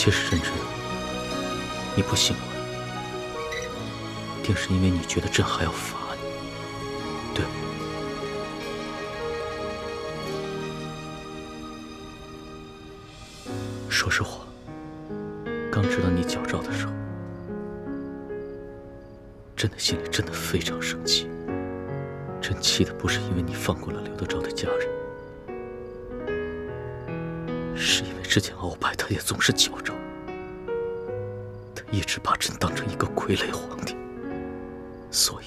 其实朕知道，你不信我，定是因为你觉得朕还要罚你，对吗？说实话，刚知道你矫诏的时候，朕的心里真的非常生气。朕气的不是因为你放过了刘德昭的家人，是因为之前鳌拜他也总是矫诏，他一直把朕当成一个傀儡皇帝，所以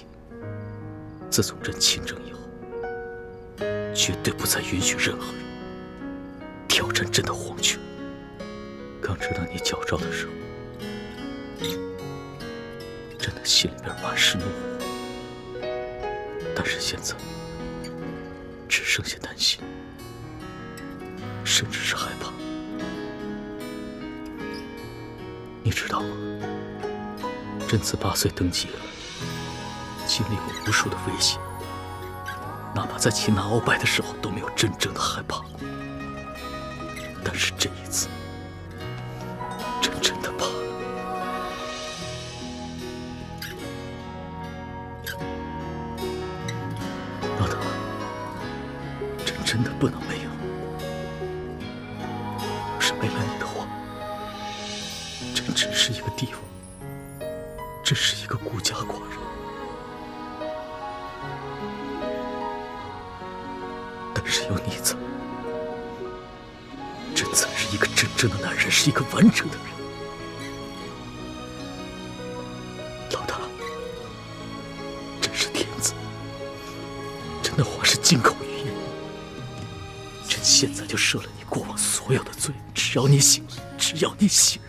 自从朕亲政以后，绝对不再允许任何人挑战朕的皇权。刚知道你矫诏的时候，朕的心里边满是怒火，但是现在只剩下担心，甚至是害怕。你知道吗？朕自8岁登基以来，经历过无数的危险，哪怕在擒拿鳌拜的时候都没有真正的害怕过。但是这一次，朕真的怕了。老大，朕真的不能没有。要是没了你的话，朕只是一个帝王，只是一个孤家寡人。但是有你在，朕才是一个真正的男人，是一个完整的人。老大，朕是天子，朕的话是金口玉言。朕现在就赦了你过往所有的罪，只要你醒来，只要你醒。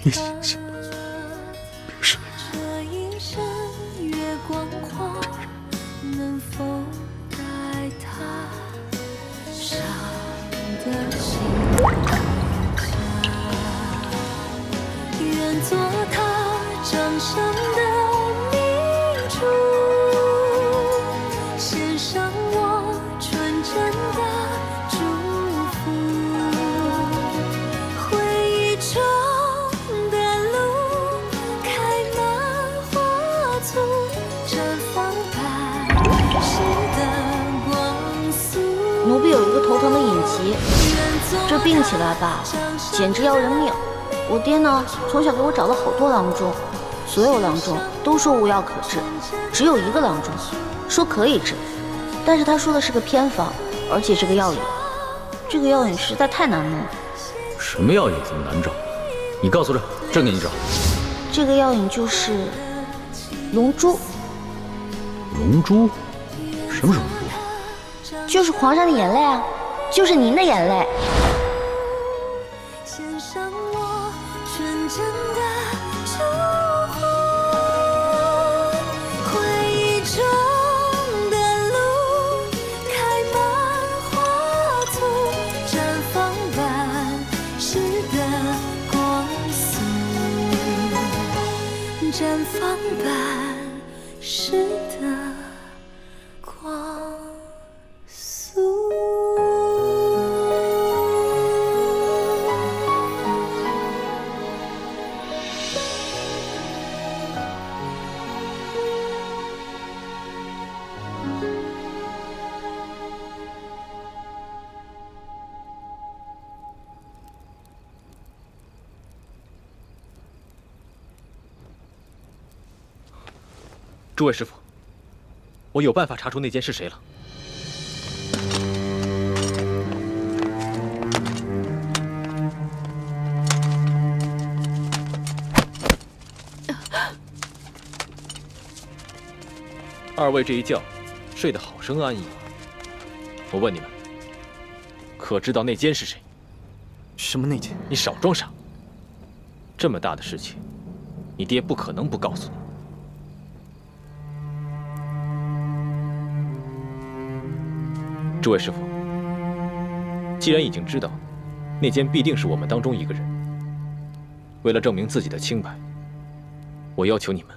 你醒醒吧，别睡。愿做他掌上的明珠，献上我纯真的祝福。回忆中的路开满花簇，绽放百世的光速。奴婢有一个头疼的隐疾，这病起来吧，简直要人命。我爹呢，从小给我找了好多郎中，所有郎中都说无药可治，只有一个郎中说可以治，但是他说的是个偏方，而且这个药引实在太难弄了。什么药引这么难找？你告诉朕，朕给你找。这个药引就是龙珠。龙珠？什么是龙珠？就是皇上的眼泪啊，就是您的眼泪。绽放般是的光速。诸位师傅，我有办法查出内奸是谁了。二位这一觉睡得好生安逸。我问你们，可知道内奸是谁？什么内奸？你少装傻！这么大的事情，你爹不可能不告诉你。诸位师傅，既然已经知道内奸必定是我们当中一个人，为了证明自己的清白，我要求你们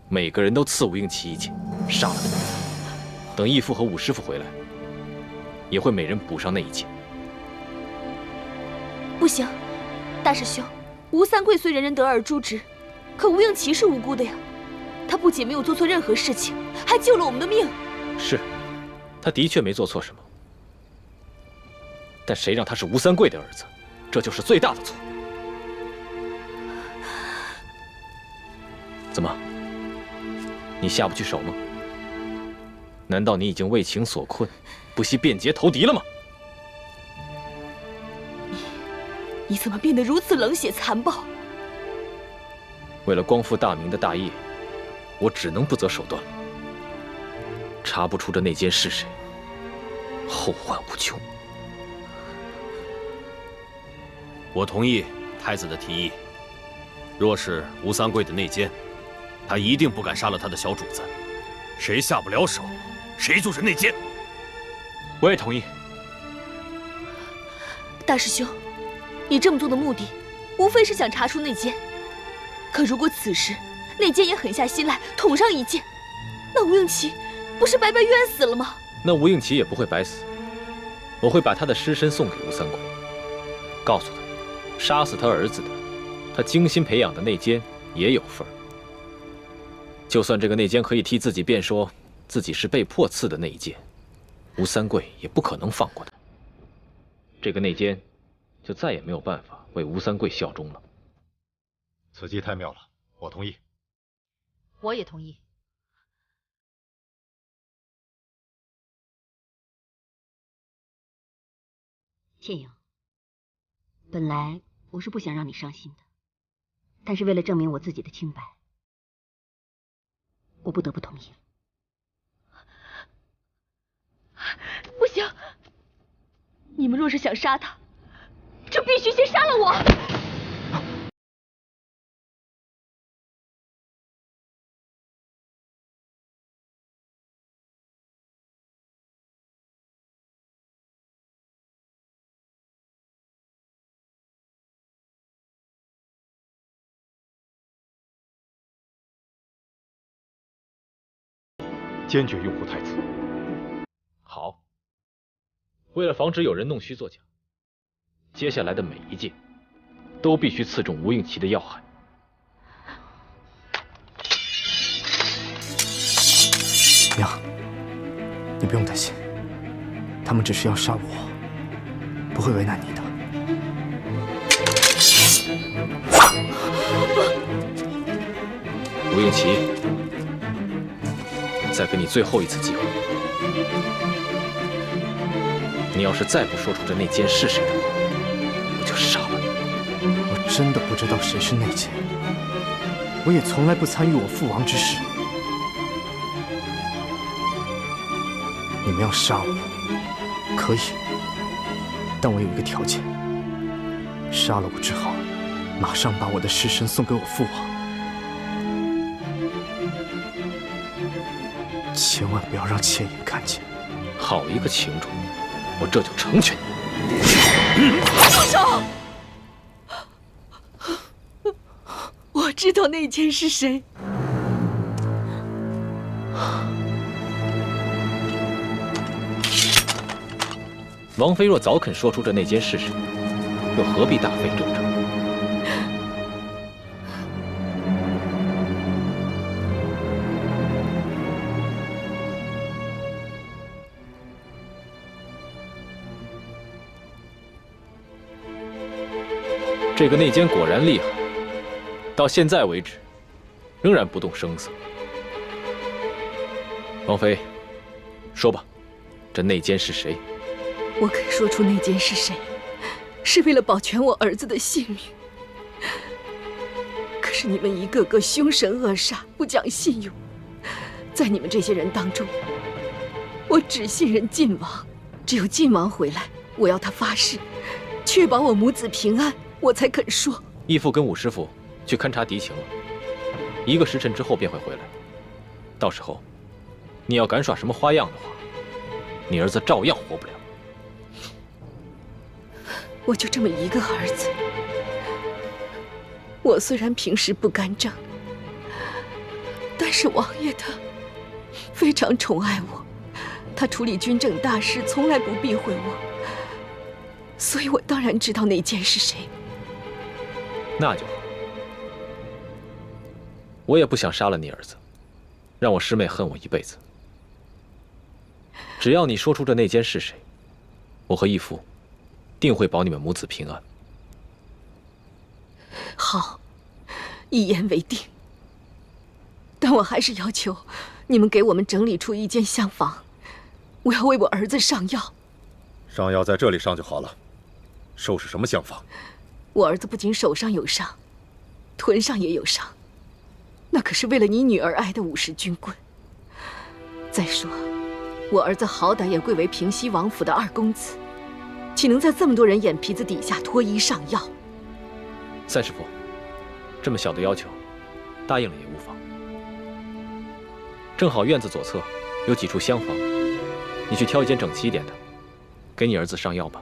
每个人都刺武应奇一剑，杀了他。等义父和武师傅回来，也会每人补上那一剑。不行，大师兄，吴三桂虽人人得而诛之，可吴应奇是无辜的呀。他不仅没有做错任何事情，还救了我们的命。是，他的确没做错什么。但谁让他是吴三桂的儿子，这就是最大的错。怎么，你下不去手吗？难道你已经为情所困，不惜变节投敌了吗？你怎么变得如此冷血残暴？为了光复大明的大业，我只能不择手段了。查不出这内奸是谁，后患无穷。我同意太子的提议。若是吴三桂的内奸，他一定不敢杀了他的小主子。谁下不了手，谁就是内奸。我也同意。大师兄，你这么做的目的，无非是想查出内奸。可如果此时内奸也狠下心来捅上一剑，那吴应奇不是白白冤死了吗？那吴应奇也不会白死，我会把他的尸身送给吴三桂，告诉他，杀死他儿子的，他精心培养的内奸也有份儿。就算这个内奸可以替自己辩说自己是被迫刺的那一剑，吴三桂也不可能放过他。这个内奸就再也没有办法为吴三桂效忠了。此计太妙了，我同意。我也同意。倩影，本来我是不想让你伤心的，但是为了证明我自己的清白，我不得不同意了。不行，你们若是想杀他，就必须先杀了我。坚决拥护太子。好，为了防止有人弄虚作假，接下来的每一剑都必须刺中吴应奇的要害。娘，你不用担心，他们只是要杀我，不会为难你的。吴应奇，再给你最后一次机会，你要是再不说出这内奸是谁的话，我就杀了你。我真的不知道谁是内奸，我也从来不参与我父王之事。你们要杀我，可以，但我有一个条件：杀了我之后，马上把我的尸身送给我父王。千万不要让倩影看见。好一个情种，我这就成全你。住手！我知道内奸是谁。王妃若早肯说出这内奸是谁，又何必大费周章？这个内奸果然厉害，到现在为止，仍然不动声色。王妃，说吧，这内奸是谁？我肯说出内奸是谁，是为了保全我儿子的性命。可是你们一个个凶神恶煞，不讲信用，在你们这些人当中，我只信任晋王，只有晋王回来，我要他发誓，确保我母子平安，我才肯说。义父跟武师傅去勘察敌情了，1个时辰之后便会回来。到时候，你要敢耍什么花样的话，你儿子照样活不了。我就这么一个儿子，我虽然平时不干政，但是王爷他非常宠爱我，他处理军政大事从来不避讳我，所以我当然知道内奸是谁。那就好。我也不想杀了你儿子，让我师妹恨我一辈子。只要你说出这内奸是谁，我和义父定会保你们母子平安。好，一言为定。但我还是要求你们给我们整理出一间厢房，我要为我儿子上药。上药在这里上就好了，收拾什么厢房？我儿子不仅手上有伤，臀上也有伤，那可是为了你女儿挨的50军棍。再说，我儿子好歹也贵为平西王府的2公子，岂能在这么多人眼皮子底下脱衣上药？三师傅，这么小的要求，答应了也无妨。正好院子左侧有几处厢房，你去挑一间整齐一点的，给你儿子上药吧。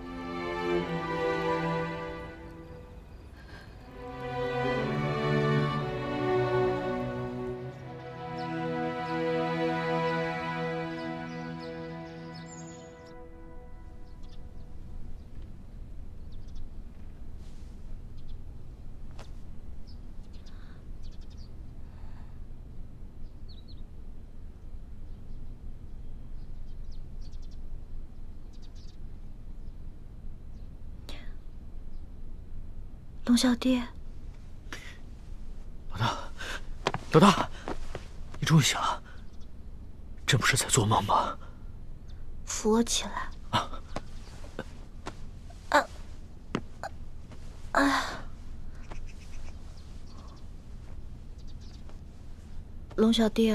龙小弟，老大，你终于醒了，这不是在做梦吧？扶我起来。龙小弟，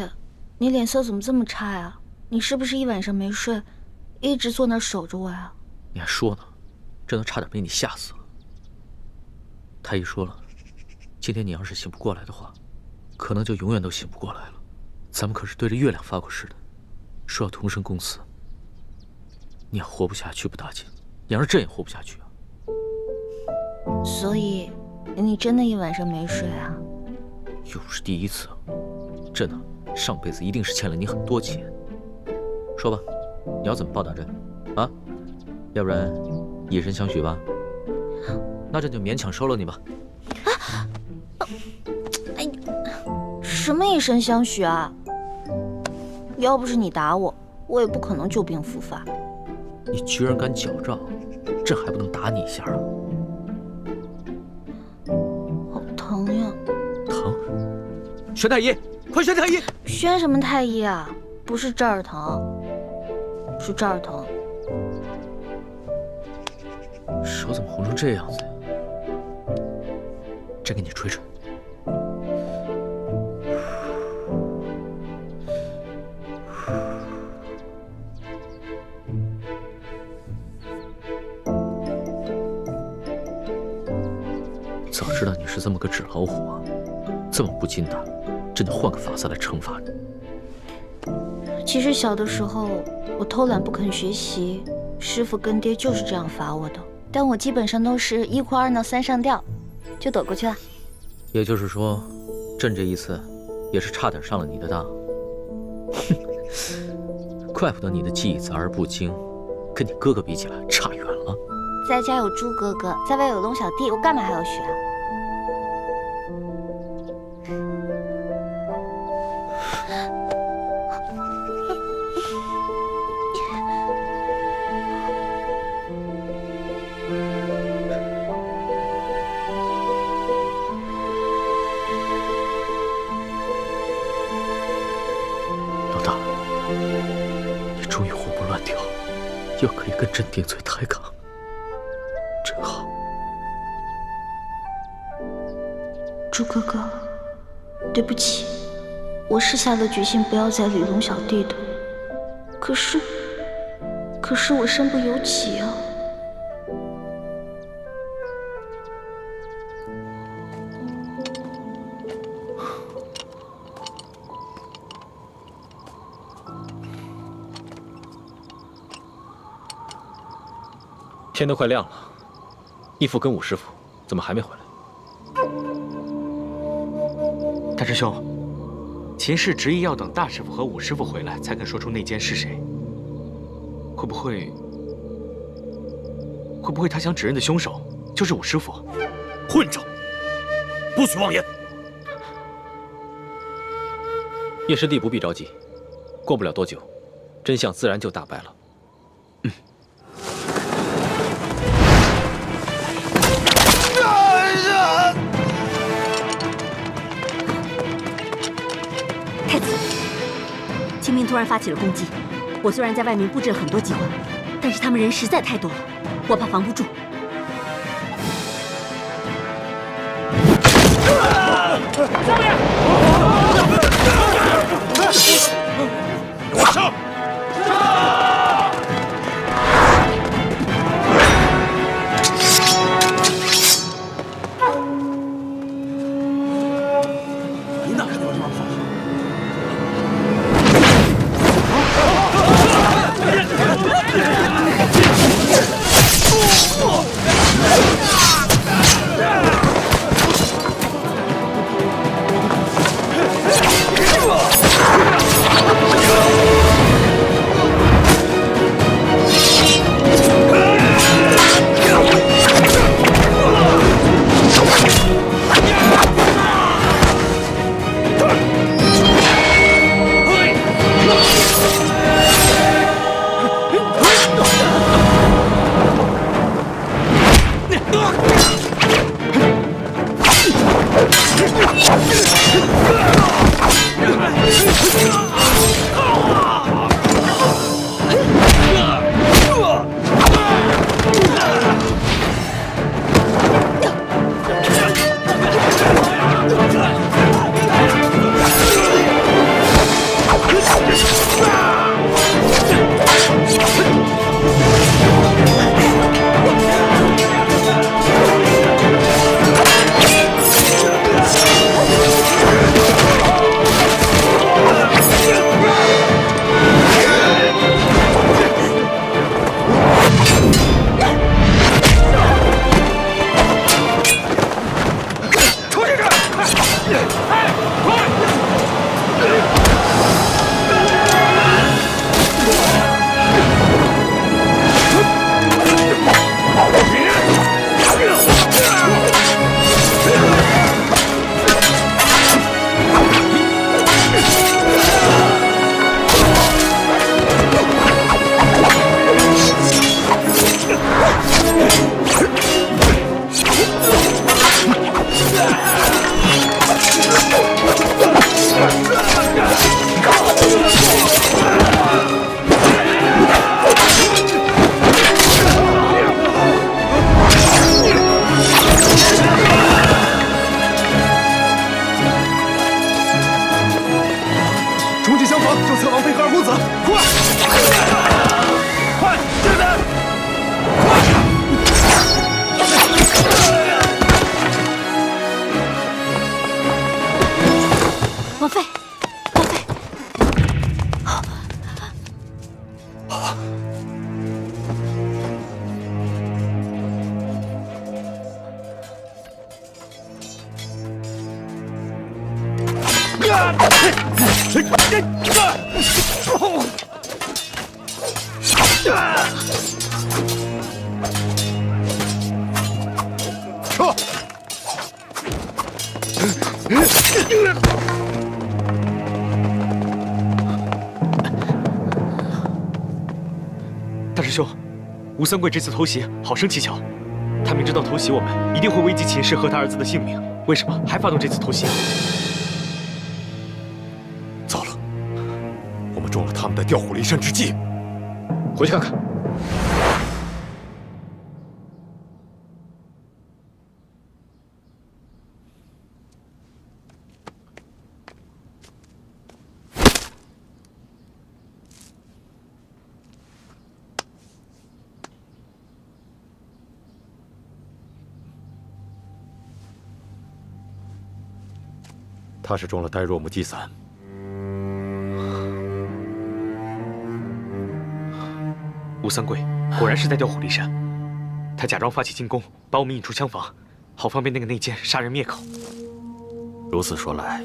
你脸色怎么这么差呀？你是不是一晚上没睡，一直坐那儿守着我呀？你还说呢，这都差点被你吓死了。太医说了，今天你要是醒不过来的话，可能就永远都醒不过来了。咱们可是对着月亮发过誓的，说要同生共死。你要活不下去不打紧，你要是朕也活不下去啊。所以，你真的一晚上没睡啊？又不是第一次，朕呢，上辈子一定是欠了你很多钱。说吧，你要怎么报答朕啊？要不然以身相许吧。那朕就勉强收了你吧。哎，什么以身相许啊？要不是你打我，我也不可能旧病复发。你居然敢矫诏，朕还不能打你一下啊？好疼呀！疼？宣太医，快宣太医！宣什么太医啊？不是这儿疼，是这儿疼。手怎么红成这样子呀？朕给你吹吹。早知道你是这么个纸老虎啊，这么不经打，朕就换个法子来惩罚你。其实小的时候，我偷懒不肯学习，师傅跟爹就是这样罚我的。但我基本上都是1哭2闹3上吊，就躲过去了。也就是说，朕这一次也是差点上了你的当。怪不得你的记忆杂而不精，跟你哥哥比起来差远了。在家有猪哥哥，在外有龙小弟，我干嘛还要学啊？老大，你终于活蹦乱跳，又可以跟朕顶嘴抬杠，真好。猪哥哥，对不起，我是下了决心不要再理龙小弟的。可是我身不由己啊。天都快亮了，义父跟武师傅怎么还没回来？大师兄，秦氏执意要等大师傅和武师傅回来才肯说出内奸是谁。会不会他想指认的凶手就是武师傅？混账！不许妄言！叶师弟不必着急，过不了多久，真相自然就大白了。太子，清兵突然发起了攻击，我虽然在外面布置了很多机关，但是他们人实在太多了，我怕防不住。上面！给我上！你哪看见我这玩跑？大师兄，吴三桂这次偷袭好生蹊跷，他明知道偷袭我们一定会危及秦氏和他儿子的性命，为什么还发动这次偷袭？糟了，我们中了他们的调虎离山之计。回去看看。他是中了呆若木鸡散。吴三桂果然是在调虎离山，他假装发起进攻，把我们引出枪房，好方便那个内奸杀人灭口。如此说来，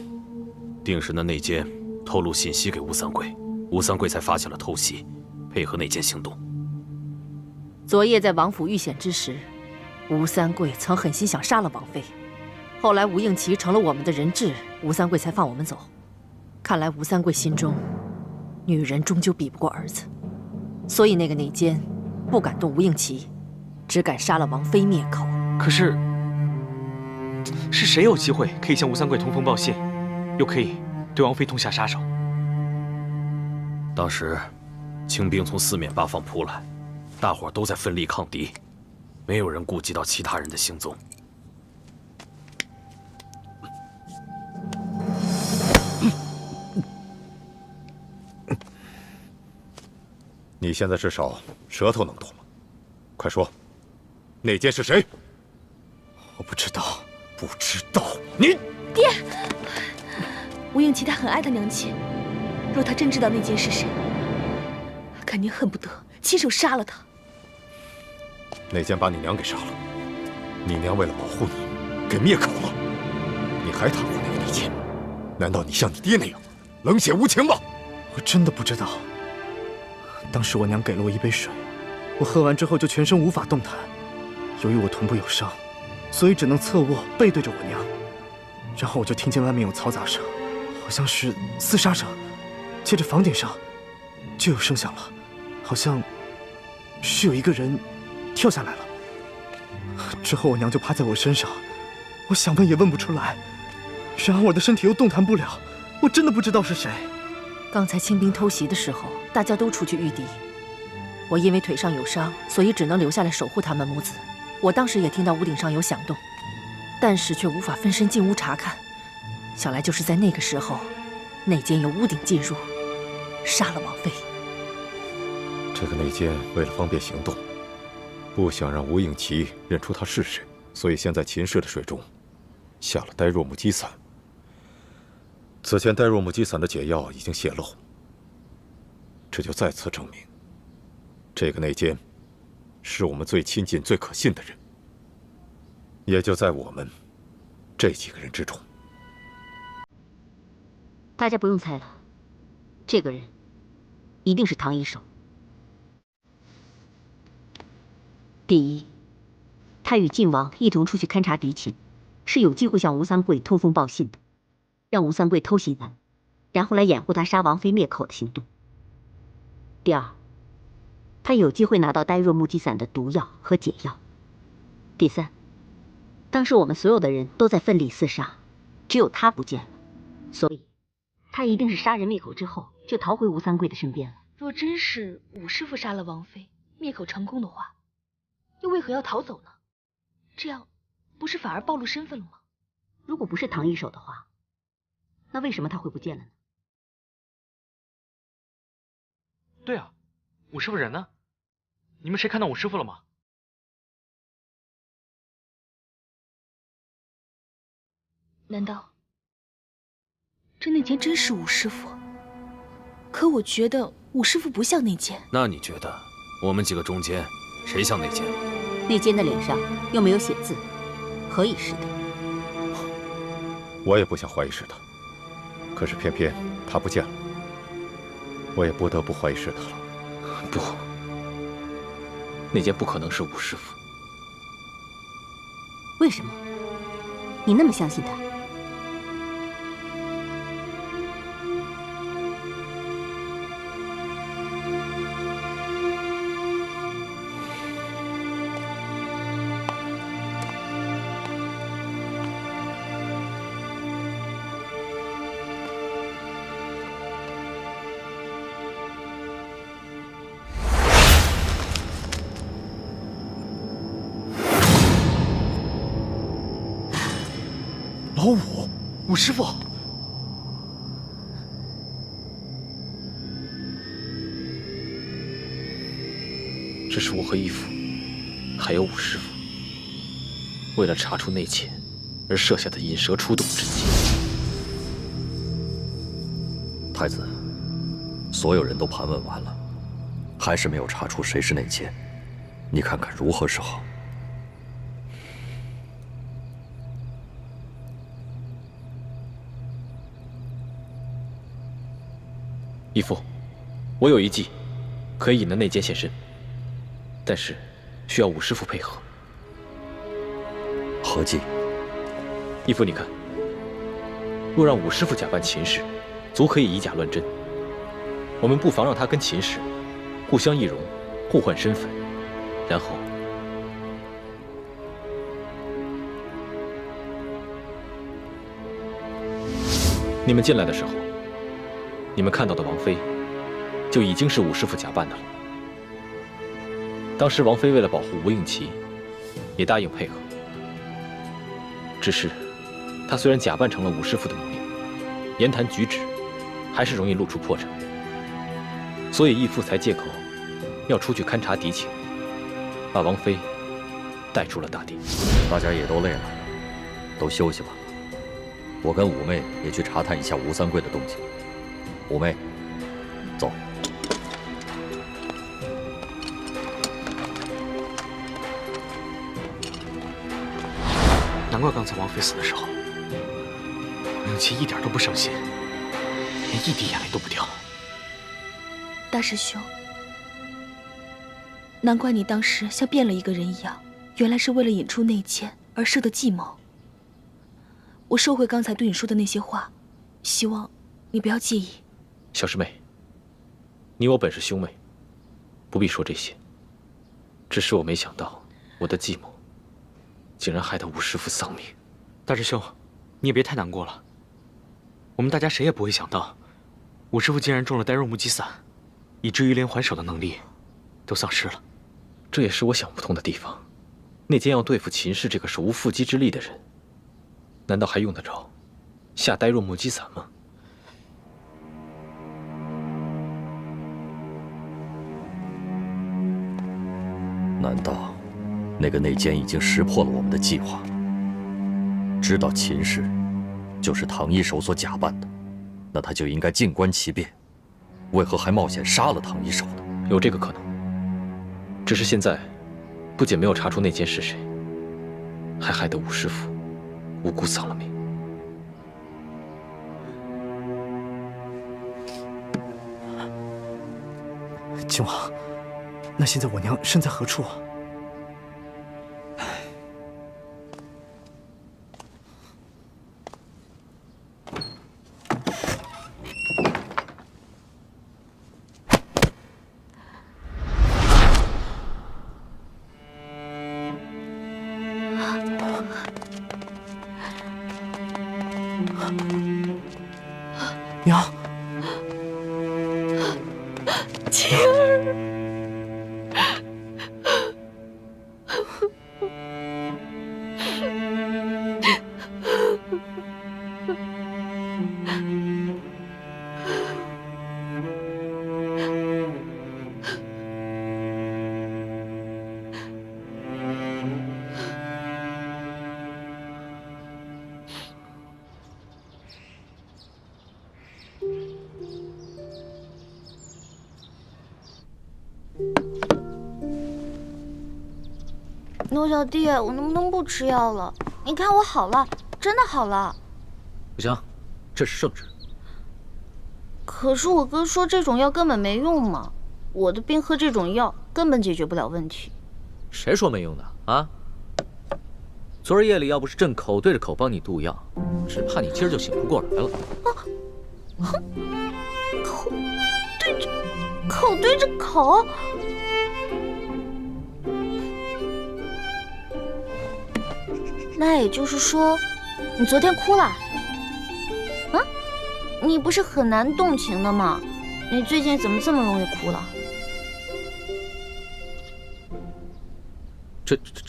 定是那内奸透露信息给吴三桂，吴三桂才发起了偷袭，配合内奸行动。昨夜在王府遇险之时，吴三桂曾狠心想杀了王妃，后来吴应奇成了我们的人质，吴三桂才放我们走。看来吴三桂心中，女人终究比不过儿子，所以那个内奸不敢动吴应奇，只敢杀了王妃灭口。可是，是谁有机会可以向吴三桂通风报信，又可以对王妃痛下杀手？当时，清兵从四面八方扑来，大伙都在奋力抗敌，没有人顾及到其他人的行踪。你现在至少舌头能动了，快说，内奸是谁？我不知道，不知道。你爹，吴应奇他很爱他娘亲，若他真知道内奸是谁，肯定恨不得亲手杀了他。内奸把你娘给杀了，你娘为了保护你，给灭口了，你还袒护那个内奸？难道你像你爹那样冷血无情吗？我真的不知道。当时我娘给了我一杯水，我喝完之后就全身无法动弹。由于我臀部有伤，所以只能侧卧背对着我娘。然后我就听见外面有嘈杂声，好像是厮杀声。接着房顶上就有声响了，好像是有一个人跳下来了。之后我娘就趴在我身上，我想问也问不出来。然而我的身体又动弹不了，我真的不知道是谁。刚才清兵偷袭的时候，大家都出去御敌，我因为腿上有伤，所以只能留下来守护他们母子。我当时也听到屋顶上有响动，但是却无法分身进屋查看。想来就是在那个时候，内奸由屋顶进入，杀了王妃。这个内奸为了方便行动，不想让吴应奇认出他是谁，所以先在秦氏的水中下了呆若木鸡散。此前呆若木鸡散的解药已经泄露，这就再次证明，这个内奸是我们最亲近、最可信的人，也就在我们这几个人之中。大家不用猜了，这个人一定是唐一手。第一，他与晋王一同出去勘察敌情，是有机会向吴三桂通风报信的，让吴三桂偷袭咱，然后来掩护他杀王妃灭口的行动。第二，他有机会拿到呆若木鸡散的毒药和解药。第三，当时我们所有的人都在奋力厮杀，只有他不见了，所以他一定是杀人灭口之后就逃回吴三桂的身边了。若真是武师傅杀了王妃，灭口成功的话，又为何要逃走呢？这样不是反而暴露身份了吗？如果不是唐一手的话，那为什么他会不见了呢？对啊，武师傅人呢？你们谁看到武师傅了吗？难道这内奸真是武师傅？可我觉得武师傅不像内奸。那你觉得我们几个中间谁像内奸？内奸的脸上又没有写字，何以是的？我也不想怀疑是他，可是偏偏他不见了，我也不得不怀疑是他了。不，内奸不可能是武师傅。为什么？你那么相信他？老五，武师傅，这是我和义父，还有武师傅，为了查出内奸而设下的引蛇出洞之计。太子，所有人都盘问完了，还是没有查出谁是内奸，你看看如何是好？义父，我有一计，可以引得内奸现身，但是需要武师傅配合。何计？义父，你看，若让武师傅假扮秦氏，足可以以假乱真。我们不妨让他跟秦氏互相易容，互换身份，然后你们进来的时候，你们看到的王妃就已经是武师傅假扮的了。当时王妃为了保护吴应奇，也答应配合。只是她虽然假扮成了武师傅的模样，言谈举止还是容易露出破绽，所以义父才借口要出去勘察敌情，把王妃带出了大殿。大家也都累了，都休息吧。我跟五妹也去查探一下吴三桂的动静。五妹，走。难怪刚才王妃死的时候，吴应奇一点都不伤心，连一滴眼泪都不掉。大师兄，难怪你当时像变了一个人一样，原来是为了引出内奸而设的计谋。我收回刚才对你说的那些话，希望你不要介意。小师妹，你我本是兄妹，不必说这些。只是我没想到，我的计谋竟然害得吴师傅丧命。大师兄，你也别太难过了。我们大家谁也不会想到，吴师傅竟然中了呆若木鸡散，以至于连还手的能力都丧失了。这也是我想不通的地方。内奸要对付秦氏这个手无缚鸡之力的人，难道还用得着下呆若木鸡散吗？难道那个内奸已经识破了我们的计划，知道秦氏就是唐一手所假扮的？那他就应该静观其变，为何还冒险杀了唐一手呢？有这个可能，只是现在不仅没有查出内奸是谁，还害得吴师傅无辜丧了命。靖王，那现在我娘身在何处啊？娘，晴儿。诺小弟，我能不能不吃药了？你看我好了，真的好了。不行，这是圣旨。可是我哥说这种药根本没用嘛，我的病喝这种药根本解决不了问题。谁说没用的啊？昨儿夜里要不是朕口对着口帮你渡药，只怕你今儿就醒不过来了。口对着口。那也就是说，你昨天哭了？啊？你不是很难动情的吗？你最近怎么这么容易哭了？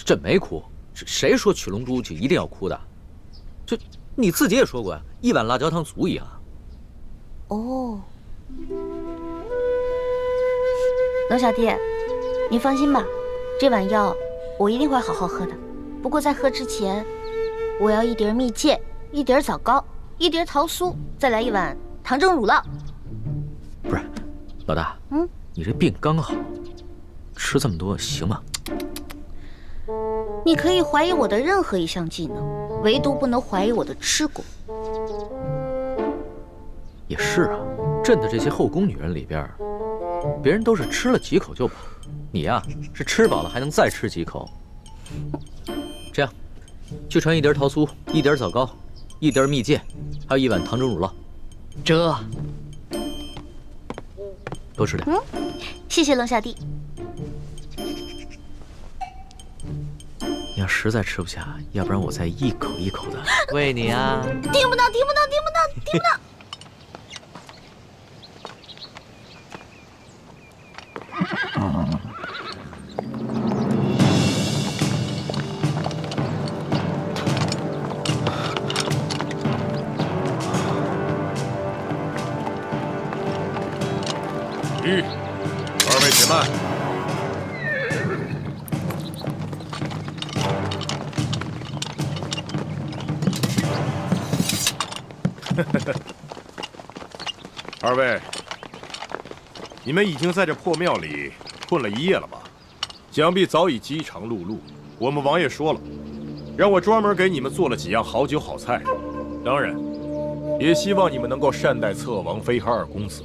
朕没哭，谁说取龙珠就一定要哭的？这你自己也说过呀，一碗辣椒汤足矣啊。哦，罗小弟，你放心吧，这碗药我一定会好好喝的。不过在喝之前，我要1碟蜜饯，1碟枣糕，1碟桃酥，再来1碗糖蒸乳酪。不是，老大，你这病刚好，吃这么多行吗？你可以怀疑我的任何一项技能，唯独不能怀疑我的吃过。也是啊，朕的这些后宫女人里边，别人都是吃了几口就饱，你呀是吃饱了还能再吃几口。这样，去传1碟桃酥，1碟枣糕，1碟蜜饯，还有1碗糖蒸乳酪。这，多吃点。谢谢冷小弟。你要实在吃不下，要不然我再一口一口的喂你啊。听不到，听不到，听不到，听不到。2位且慢。2位，你们已经在这破庙里困了1夜了吧？想必早已饥肠辘辘。我们王爷说了，让我专门给你们做了几样好酒好菜，当然，也希望你们能够善待侧王妃和2公子。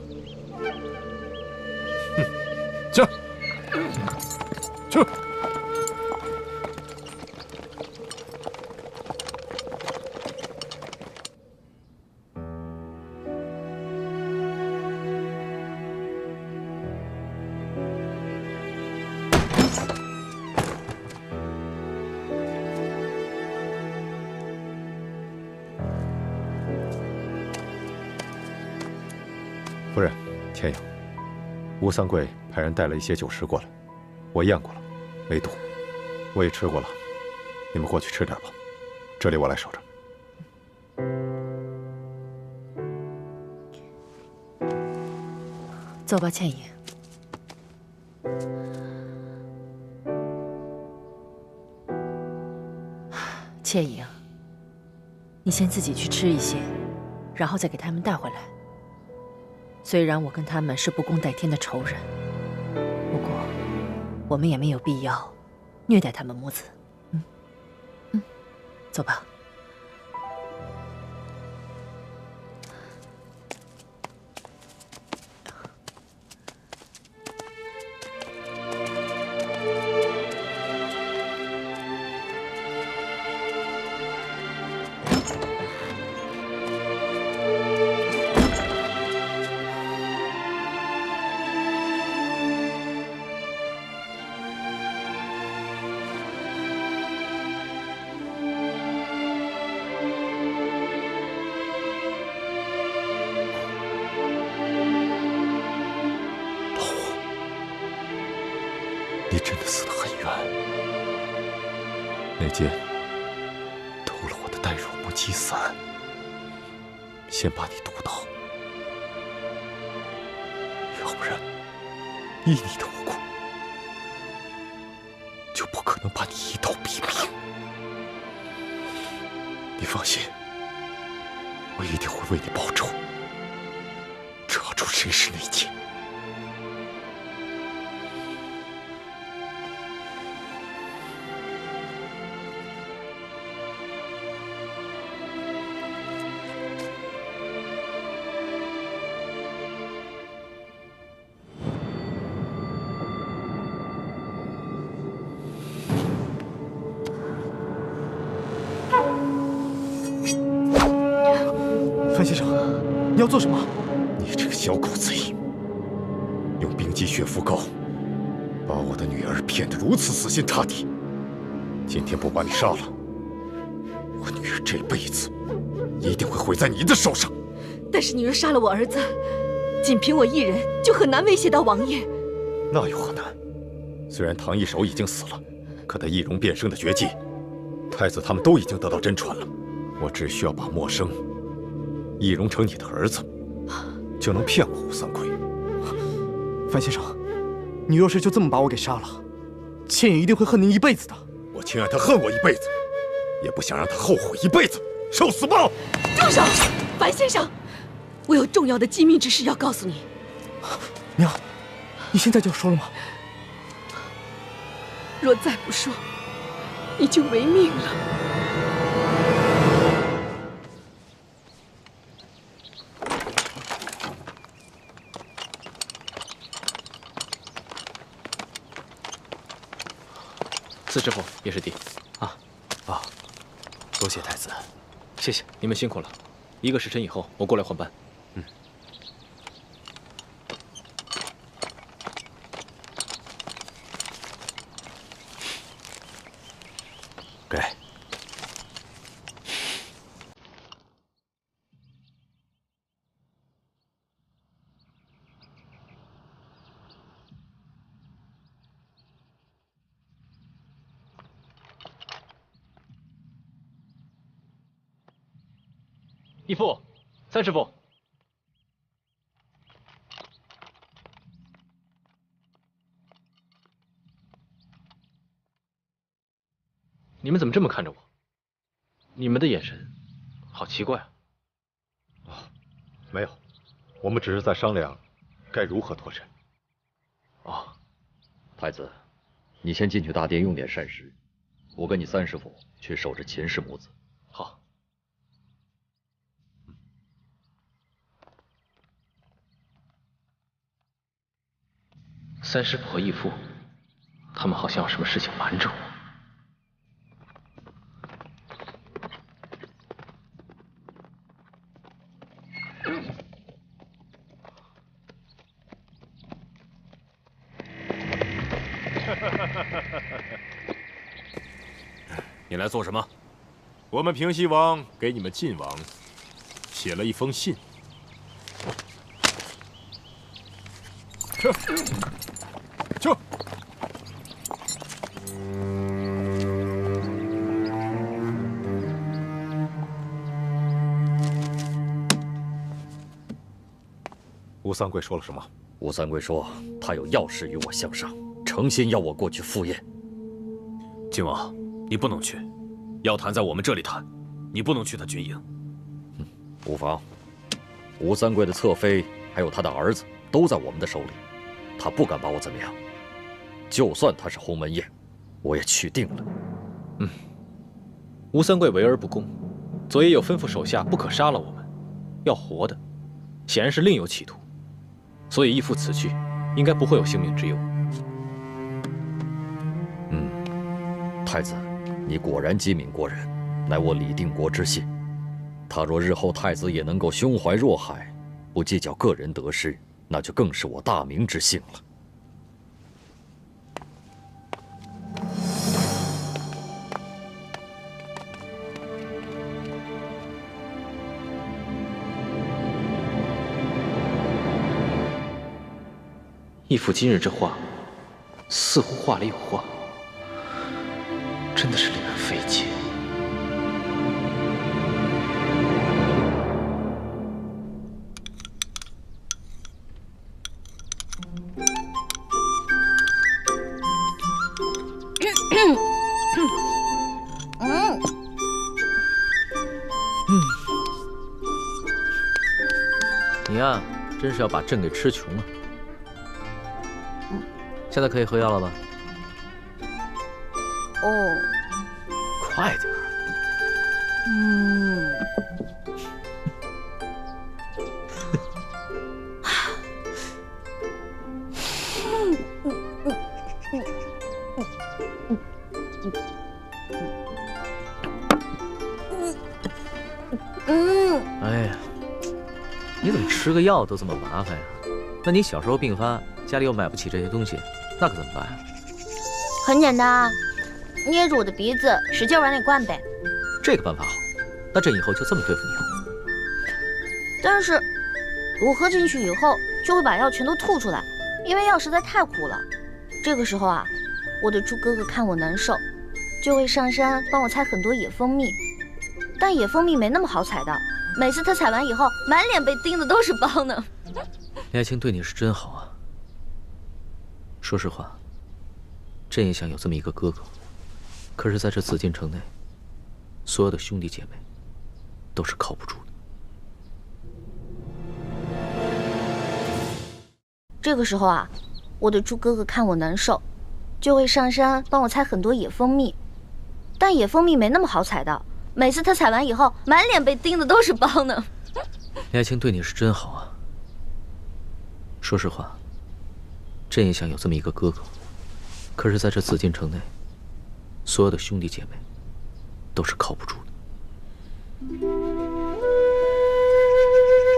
去，去。夫人，天阳，吴三桂派人带了一些酒食过来，我验过了，没毒，我也吃过了。你们过去吃点吧，这里我来守着。走吧，倩影。倩影，你先自己去吃一些，然后再给他们带回来。虽然我跟他们是不共戴天的仇人，不过我们也没有必要虐待他们母子。走吧。你真的死得很冤。那间偷了我的呆若木鸡伞，先把你毒倒，要不然依你的无辜，就不可能把你一刀毙命。你放心，我一定会为你报仇，查出谁是内奸。范先生，你要做什么？你这个小狗贼，用冰肌血肤膏把我的女儿骗得如此死心塌地。今天不把你杀了，我女儿这辈子一定会毁在你的手上。但是女儿杀了我儿子，仅凭我一人就很难威胁到王爷。那有何难？虽然唐一手已经死了，可他易容变生的绝技，太子他们都已经得到真传了。我只需要把默生易容成你的儿子，就能骗过吴三桂。范先生，你若是就这么把我给杀了，倩影一定会恨您一辈子的。我情愿他恨我一辈子，也不想让他后悔一辈子，受死吧！住手，樊先生，我有重要的机密之事要告诉你。娘，你现在就要说了吗？若再不说，你就没命了。四师傅也是弟。多谢太子，谢谢你们辛苦了。1个时辰以后，我过来换班。给。义父，三师傅，你们怎么这么看着我？你们的眼神好奇怪啊！没有，我们只是在商量该如何脱身。太子，你先进去大殿用点膳食，我跟你三师傅去守着秦氏母子。好。三师傅和义父，他们好像有什么事情瞒着我。你来做什么？我们平西王给你们晋王写了一封信。去。吴三桂说了什么？吴三桂说他有要事与我相商，诚心要我过去赴宴。晋王，你不能去，要谈在我们这里谈，你不能去他军营。无妨，吴三桂的侧妃还有他的儿子都在我们的手里，他不敢把我怎么样。就算他是鸿门宴，我也去定了。吴三桂为而不恭，左也有吩咐手下不可杀了我们，要活的，显然是另有企图。所以义父此去，应该不会有性命之忧。太子，你果然机敏过人，乃我李定国之信。他若日后太子也能够胸怀若海，不计较个人得失，那就更是我大明之幸了。义父今日这话，似乎话里有话，真的是令人费解。你呀，真是要把朕给吃穷了。现在可以喝药了吧？哦，快点儿。哎呀，你怎么吃个药都这么麻烦呀？那你小时候病发，家里又买不起这些东西，那可怎么办呀？很简单啊，捏住我的鼻子，使劲往里灌呗。这个办法好，那朕以后就这么对付你了。但是，我喝进去以后，就会把药全都吐出来，因为药实在太苦了。这个时候啊，我的猪哥哥看我难受，就会上山帮我采很多野蜂蜜。但野蜂蜜没那么好采到，每次他采完以后，满脸被叮的都是包呢。林爱卿对你是真好啊。说实话，朕也想有这么一个哥哥，可是在这紫禁城内，所有的兄弟姐妹都是靠不住的。这个时候啊，我的猪哥哥看我难受，就会上山帮我采很多野蜂蜜。但野蜂蜜没那么好采到，每次他采完以后，满脸被叮的都是包呢。林爱卿对你是真好啊。说实话，朕也想有这么一个哥哥，可是在这紫禁城内，所有的兄弟姐妹都是靠不住的。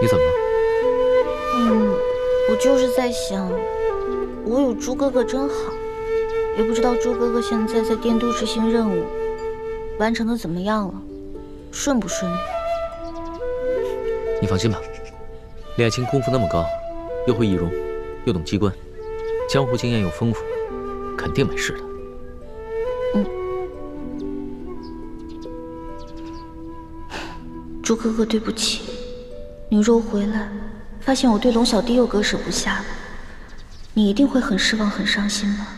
你怎么了？我就是在想，我有朱哥哥真好，也不知道朱哥哥现在在电都执行任务，完成的怎么样了，顺不顺利？你放心吧，李爱卿功夫那么高，又会易容，又懂机关，江湖经验又丰富，肯定没事的。朱哥哥，对不起，你若回来发现我对龙小弟又割舍不下了，你一定会很失望、很伤心吧？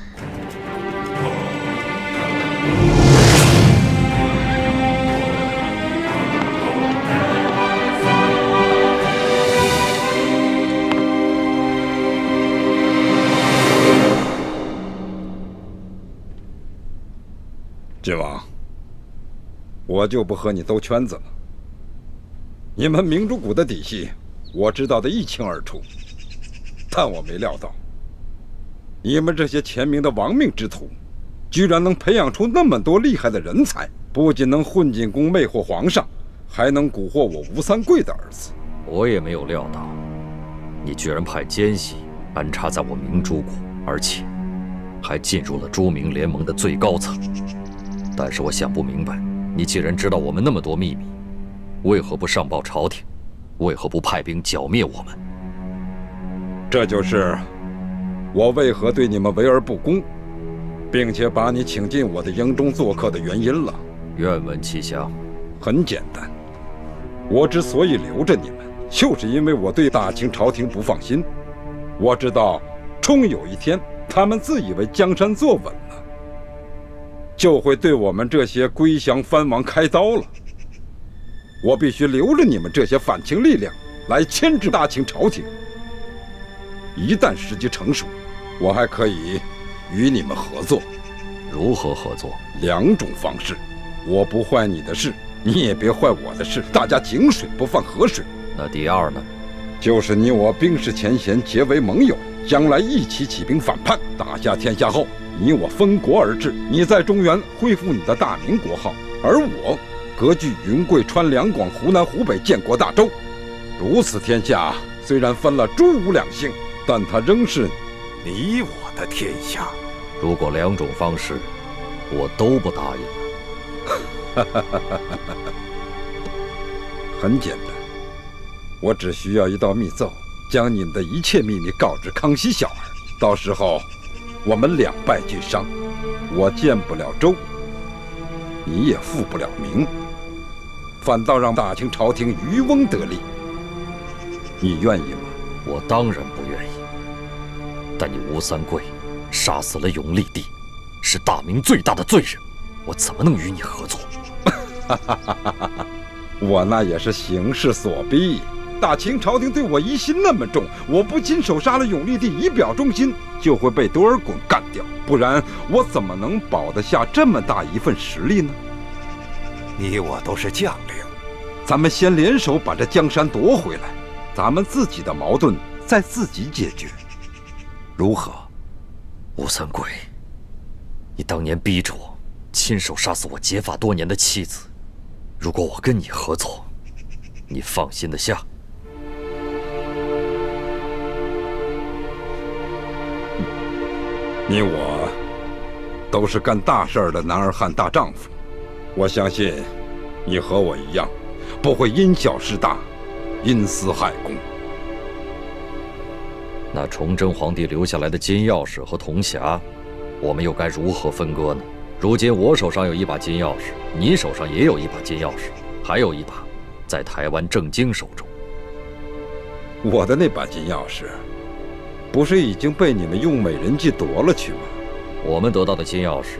郡王，我就不和你兜圈子了。你们明珠谷的底细，我知道的一清二楚，但我没料到，你们这些前明的亡命之徒，居然能培养出那么多厉害的人才，不仅能混进宫魅惑皇上，还能蛊惑我吴三桂的儿子。我也没有料到，你居然派奸细安插在我明珠谷，而且还进入了朱明联盟的最高层。但是我想不明白，你既然知道我们那么多秘密，为何不上报朝廷？为何不派兵剿灭我们？这就是我为何对你们围而不恭，并且把你请进我的营中做客的原因了。愿闻其详。很简单，我之所以留着你们，就是因为我对大清朝廷不放心。我知道，终有一天，他们自以为江山坐稳了，就会对我们这些归降藩王开刀了。我必须留着你们这些反清力量来牵制大清朝廷。一旦时机成熟，我还可以与你们合作。如何合作？2种方式。我不坏你的事，你也别坏我的事，大家井水不犯河水。那第二呢？就是你我冰释前嫌，结为盟友，将来一起起兵反叛，打下天下后，你我分国而治。你在中原恢复你的大明国号，而我割据云贵川两广湖南湖北建国大周。如此天下虽然分了朱吴2姓，但它仍是你我的天下。如果2种方式我都不答应了，很简单，我只需要一道密奏，将你们的一切秘密告知康熙小儿。到时候我们2败俱伤，我建不了周，你也复不了明，反倒让大清朝廷渔翁得利。你愿意吗？我当然不愿意。但你吴三桂杀死了永历帝，是大明最大的罪人，我怎么能与你合作？我那也是形势所逼。大清朝廷对我疑心那么重，我不亲手杀了永历帝以表忠心，就会被多尔衮干掉，不然我怎么能保得下这么大一份实力呢？你我都是将领，咱们先联手把这江山夺回来，咱们自己的矛盾再自己解决，如何？吴三桂，你当年逼着我亲手杀死我结发多年的妻子，如果我跟你合作，你放心得下？你我都是干大事的男儿汉大丈夫，我相信你和我一样，不会因小失大，因私害公。那崇祯皇帝留下来的金钥匙和铜匣，我们又该如何分割呢？如今我手上有一把金钥匙，你手上也有一把金钥匙，还有一把在台湾郑经手中。我的那把金钥匙不是已经被你们用美人计夺了去吗？我们得到的金钥匙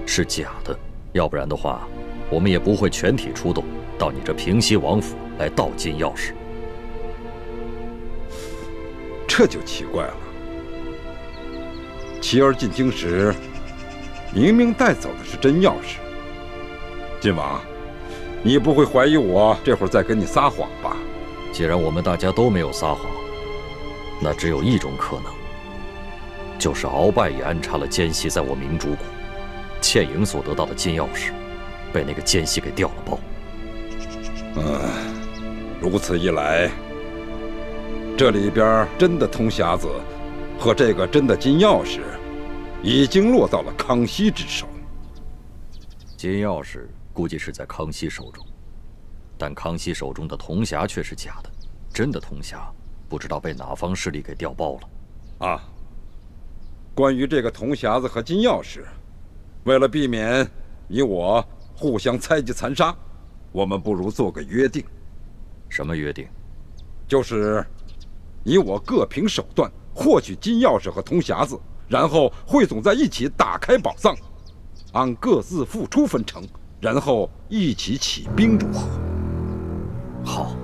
是假的，要不然的话，我们也不会全体出动到你这平西王府来盗金钥匙。这就奇怪了。琪儿进京时，明明带走的是真钥匙。晋王，你不会怀疑我这会儿在跟你撒谎吧？既然我们大家都没有撒谎，那只有一种可能，就是鳌拜也安插了奸细在我明珠谷，倩影所得到的金钥匙，被那个奸细给调了包。如此一来，这里边真的铜匣子和这个真的金钥匙，已经落到了康熙之手。金钥匙估计是在康熙手中，但康熙手中的铜匣却是假的，真的铜匣不知道被哪方势力给调包了。啊，关于这个铜匣子和金钥匙，为了避免你我互相猜忌残杀，我们不如做个约定。什么约定？就是你我各凭手段获取金钥匙和铜匣子，然后汇总在一起打开宝藏，按各自付出分成，然后一起起兵，如何？好。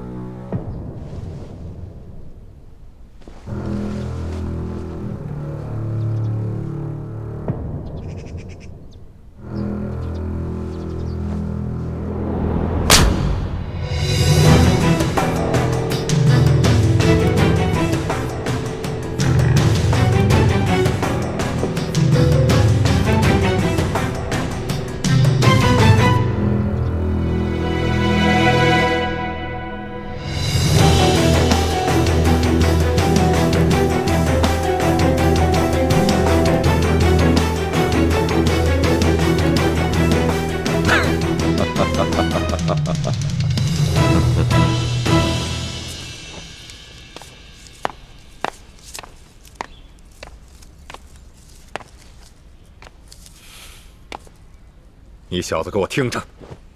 你小子给我听着，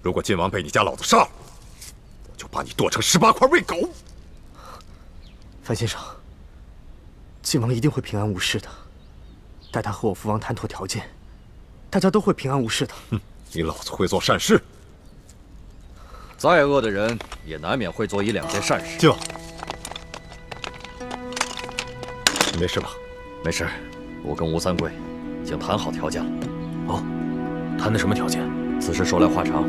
如果晋王被你家老子杀了，我就把你剁成18块喂狗。范先生，晋王一定会平安无事的。待他和我父王谈妥条件，大家都会平安无事的。你老子会做善事，再恶的人也难免会做1、2件善事。舅，你没事吧？没事，我跟吴三桂已经谈好条件了。哦，谈的什么条件？此事说来话长，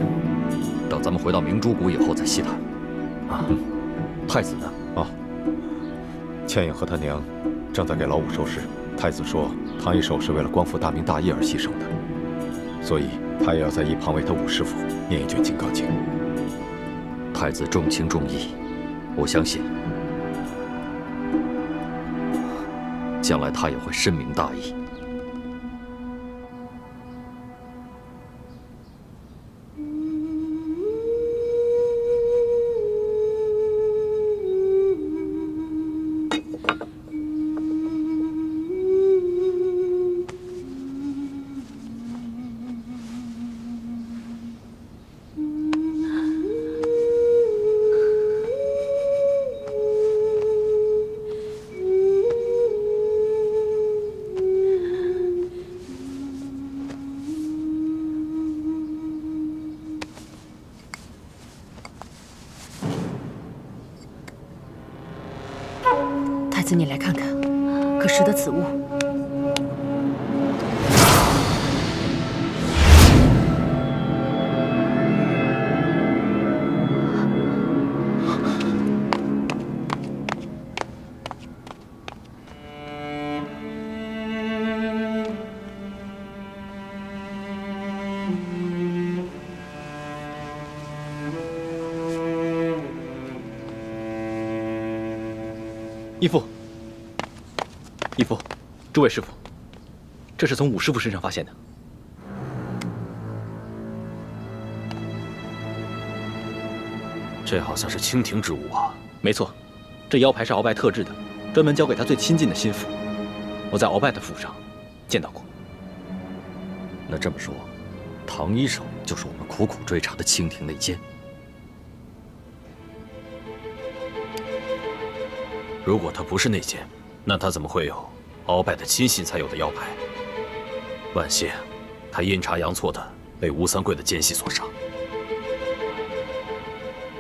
等咱们回到明珠谷以后再细谈。啊，太子呢？啊，倩影和他娘正在给老五收尸。太子说，唐一手是为了光复大明大业而牺牲的，所以他也要在一旁为他五师傅念一卷《金刚经》。太子重情重义，我相信将来他也会深明大义。太子，你来看看，可识得此物？义父，义父，诸位师傅，这是从武师傅身上发现的。这好像是清廷之物啊。没错，这腰牌是鳌拜特制的，专门交给他最亲近的心腹。我在鳌拜的府上见到过。那这么说，唐一手就是我们苦苦追查的清廷内奸。如果他不是内奸，那他怎么会有鳌拜的亲信才有的腰牌？万幸，他阴差阳错的被吴三桂的奸细所杀。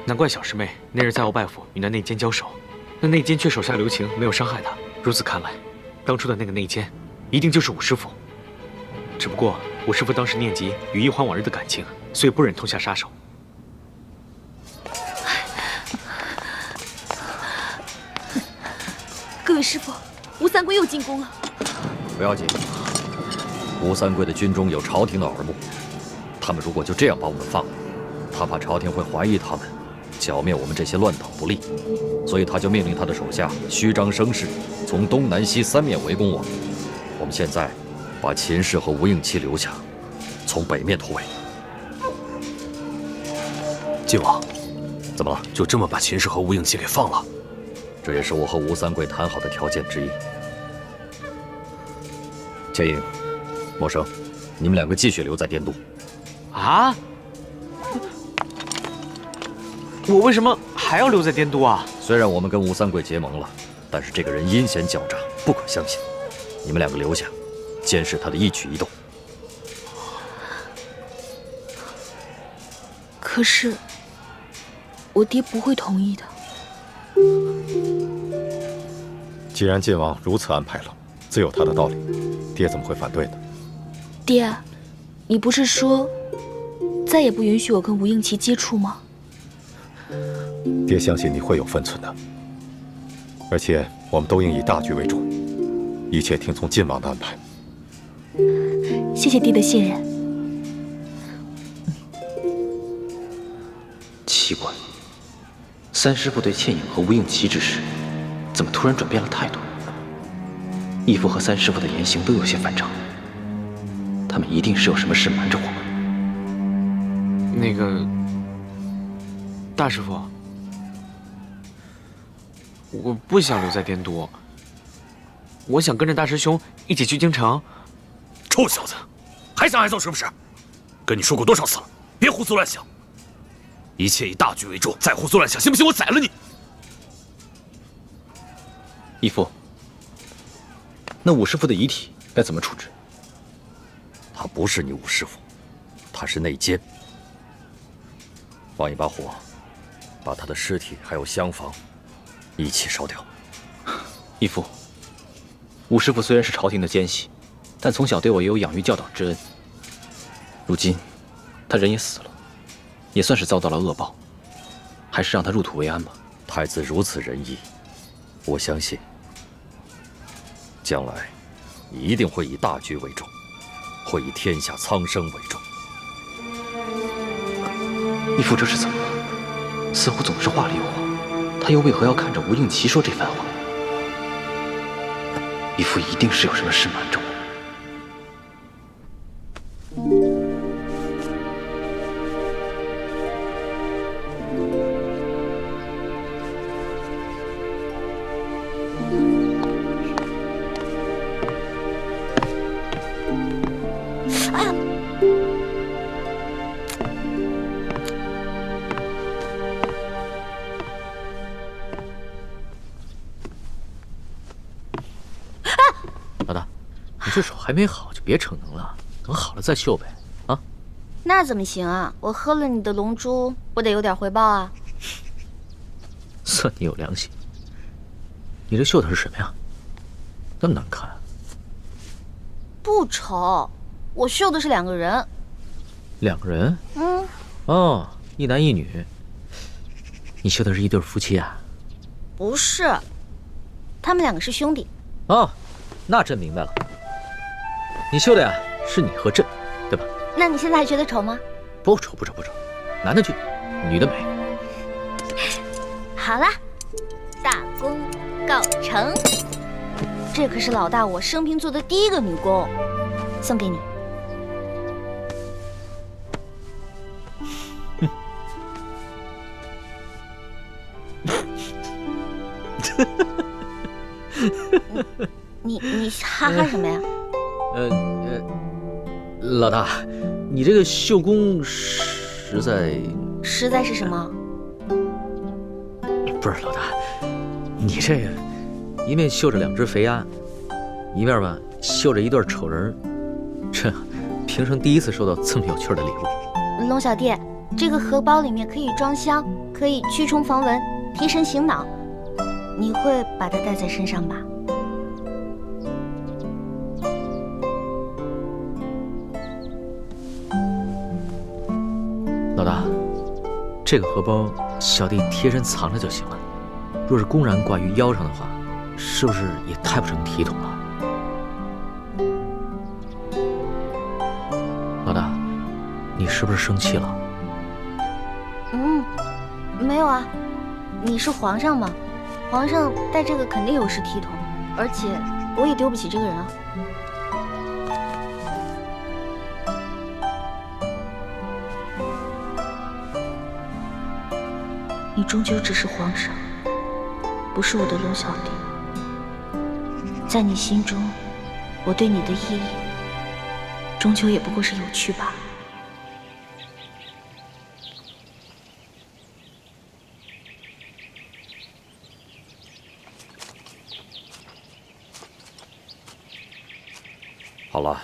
难怪小师妹那日在鳌拜府与那内奸交手，那内奸却手下留情，没有伤害他。如此看来，当初的那个内奸一定就是武师傅。只不过武师傅当时念及与一欢往日的感情，所以不忍痛下杀手。各位师傅，吴三桂又进宫了。不要紧，吴三桂的军中有朝廷的耳目，他们如果就这样把我们放了，他怕朝廷会怀疑他们，剿灭我们这些乱党不利，所以他就命令他的手下虚张声势，从东南西三面围攻我们。我们现在把秦氏和吴应期留下，从北面突围。晋王，怎么了？就这么把秦氏和吴应期给放了？这也是我和吴三桂谈好的条件之一。剑英、默生，你们两个继续留在滇都。啊？我为什么还要留在滇都啊？虽然我们跟吴三桂结盟了，但是这个人阴险狡诈，不可相信。你们两个留下，监视他的一举一动。可是，我爹不会同意的。既然晋王如此安排了，自有他的道理，爹怎么会反对呢？爹，你不是说再也不允许我跟吴应期接触吗？爹相信你会有分寸的，而且我们都应以大局为重，一切听从晋王的安排。谢谢爹的信任。奇怪，三师傅对倩影和吴应期之事，怎么突然转变了态度？义父和三师傅的言行都有些反常，他们一定是有什么事瞒着我们。那个，大师傅，我不想留在滇都，我想跟着大师兄一起去京城。臭小子，还想挨揍是不是？跟你说过多少次了，别胡思乱想，一切以大局为重，再胡思乱想，信不信我宰了你？义父，那武师傅的遗体该怎么处置？他不是你武师傅，他是内奸。放一把火，把他的尸体还有厢房一起烧掉。义父，武师傅虽然是朝廷的奸细，但从小对我也有养育教导之恩。如今他人也死了，也算是遭到了恶报，还是让他入土为安吧。太子如此仁义，我相信将来一定会以大局为重，会以天下苍生为重。义父这是怎么了？似乎总是话里有话，他又为何要看着吴应期说这番话？义父一定是有什么事瞒着我。老大，你这手还没好就别逞能了，等好了再秀呗，啊？那怎么行啊？我喝了你的龙珠，我得有点回报啊。算你有良心。你这绣的是什么呀？那么难看。不丑，我绣的是两个人。两个人？嗯。哦，一男一女。你绣的是一对夫妻啊？不是，他们两个是兄弟。哦，那朕明白了。你绣的呀，是你和朕，对吧？那你现在还觉得丑吗？不丑，不丑，不丑。男的俊，女的美。好了，大功告成。这可是老大我生平做的第一个女工，送给你。你哈哈什么呀？老大，你这个绣工实在是什么？不是老大，你这个一面绣着两只肥鸭，一面吧绣着一对丑人，这平生第一次收到这么有趣的礼物。龙小弟，这个荷包里面可以装香，可以驱虫防蚊，提神醒脑。你会把它带在身上吧？老大，这个荷包小弟贴身藏着就行了。若是公然挂于腰上的话，是不是也太不成体统了？你是不是生气了？没有啊，你是皇上嘛，皇上戴这个肯定有失体统，而且我也丢不起这个人啊。你终究只是皇上，不是我的龙小弟。在你心中，我对你的意义，终究也不过是有趣罢了。好了，